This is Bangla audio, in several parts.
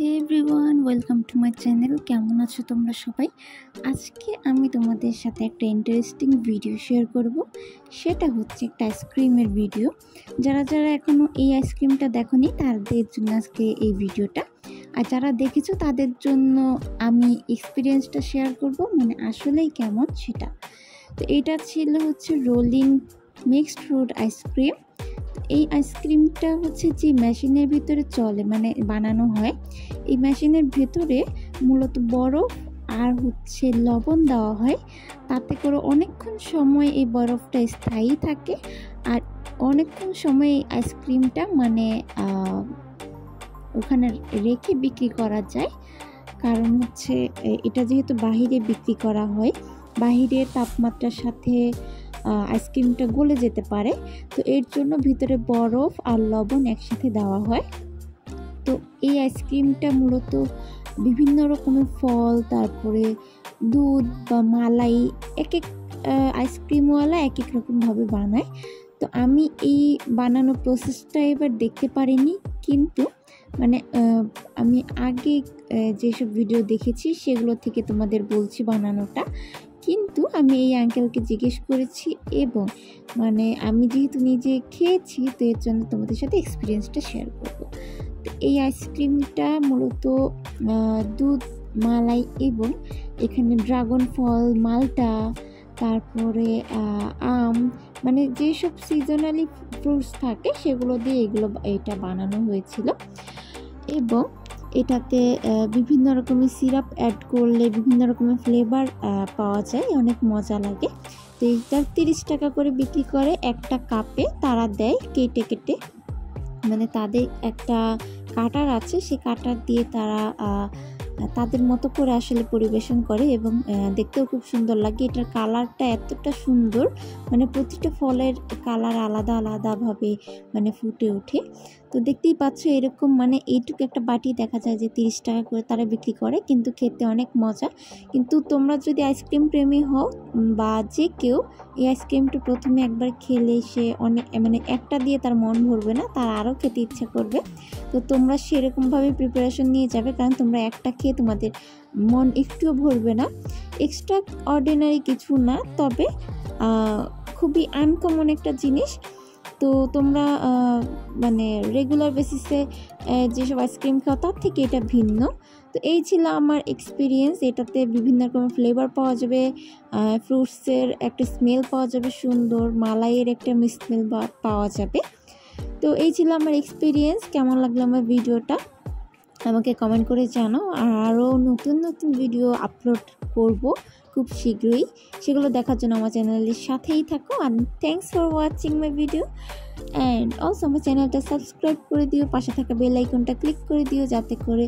Hey everyone, welcome to my channel. কেমন আছো তোমরা সবাই? আজকে আমি তোমাদের সাথে একটা ইন্টারেস্টিং ভিডিও শেয়ার করব। সেটা হচ্ছে একটা আইসক্রিমের ভিডিও। যারা যারা এখনও এই আইসক্রিমটা দেখোনি তাদের জন্য আজকে এই ভিডিওটা, আর যারা দেখেছো তাদের জন্য আমি এক্সপিরিয়েন্সটা শেয়ার করব, মানে আসলেই কেমন সেটা। তো এটা ছিল হচ্ছে রোলিং মিক্সড ফ্রুট আইসক্রিম। এই আইসক্রিমটা হচ্ছে যে মেশিনের ভিতরে চলে, মানে বানানো হয়, এই মেশিনের ভেতরে মূলত বরফ আর হচ্ছে লবণ দেওয়া হয়। তাতে করে অনেকক্ষণ সময় এই বরফটা স্থায়ী থাকে, আর অনেকক্ষণ সময় এই আইসক্রিমটা মানে ওখানে রেখে বিক্রি করা যায়। কারণ হচ্ছে এটা যেহেতু বাহিরে বিক্রি করা হয়, বাহিরের তাপমাত্রার সাথে আইসক্রিমটা গলে যেতে পারে, তো এর জন্য ভিতরে বরফ আর লবণ একসাথে দেওয়া হয়। তো এই আইসক্রিমটা মূলত বিভিন্ন রকমের ফল, তারপরে দুধ বা মালাই, এক এক আইসক্রিমওয়ালা এক এক রকমভাবে বানায়। তো আমি এই বানানোর প্রসেসটা এবার দেখতে পারিনি, কিন্তু মানে আমি আগে যেসব ভিডিও দেখেছি সেগুলো থেকে তোমাদের বলছি বানানোটা। কিন্তু আমি এই আঙ্কেলকে জিজ্ঞেস করেছি, এবং মানে আমি যেহেতু নিজে খেয়েছি তো এর জন্য তোমাদের সাথে এক্সপিরিয়েন্সটা শেয়ার করব। তো এই আইসক্রিমটা মূলত দুধ, মালাই এবং এখানে ড্রাগন ফল, মালটা, তারপরে আম, মানে যেসব সিজনালি ফ্রুটস থাকে সেগুলো দিয়ে এটা বানানো হয়েছিল। এবং এটাতে বিভিন্ন রকমের সিরাপ অ্যাড করলে বিভিন্ন রকমের ফ্লেভার পাওয়া যায়, অনেক মজা লাগে। তো এইটা 30 টাকা করে বিক্রি করে। একটা কাপে তারা দেয় কেটে কেটে, মানে তাদের একটা কাটার আছে, সেই কাটার দিয়ে তারা তাদের মতো করে আসলে পরিবেশন করে, এবং দেখতেও খুব সুন্দর লাগে। এটার কালারটা এতটা সুন্দর, মানে প্রতিটা ফলের কালার আলাদা আলাদাভাবে মানে ফুটে ওঠে। তো দেখতেই পাচ্ছ এরকম, মানে এইটুকু একটা বাটি দেখা যায় যে 30 টাকা করে তারা বিক্রি করে, কিন্তু খেতে অনেক মজা। কিন্তু তোমরা যদি আইসক্রিম প্রেমী হও বা যে কেউ, এই আইসক্রিমটা প্রথমে একবার খেলে সে অনেক, মানে একটা দিয়ে তার মন ভরবে না, তার আরও খেতে ইচ্ছা করবে। তো তোমরা সেরকমভাবে প্রিপারেশন নিয়ে যাবে, কারণ তোমরা একটা খেয়ে তোমাদের মন একটুও ভরবে না। এক্সট্রা অর্ডিনারি কিছু না, তবে খুবই আনকমন একটা জিনিস। তো তোমরা মানে রেগুলার বেসিসে যেসব আইসক্রিম খাও তার থেকে এটা ভিন্ন। তো এই ছিল আমার এক্সপিরিয়েন্স। এটাতে বিভিন্ন রকমের ফ্লেভার পাওয়া যাবে, ফ্রুটসের একটা স্মেল পাওয়া যাবে সুন্দর, মালাইয়ের একটা স্মেল পাওয়া যাবে। তো এই ছিল আমার এক্সপিরিয়েন্স। কেমন লাগলো আমার ভিডিওটা আমাকে কমেন্ট করে জানাও। আর আরও নতুন নতুন ভিডিও আপলোড করব খুব শীঘ্রই, সেগুলো দেখার জন্য আমার চ্যানেলের সাথেই থাকো। আর thanks for watching my video, and also আমার চ্যানেলটা সাবস্ক্রাইব করে দিও, পাশে থাকা বেল আইকনটা ক্লিক করে দিও, যাতে করে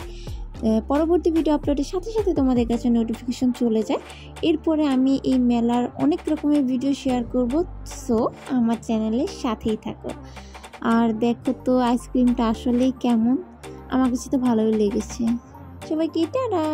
পরবর্তী ভিডিও আপলোডের সাথে সাথে তোমাদের কাছে নোটিফিকেশন চলে যায়। এরপরে আমি এই মেলার অনেক রকমের ভিডিও শেয়ার করব, সো আমার চ্যানেলের সাথেই থাকো। আর দেখো তো আইসক্রিমটা আসলেই কেমন, আমার কাছে তো ভালোই লেগেছে। সবাইকে টাটা।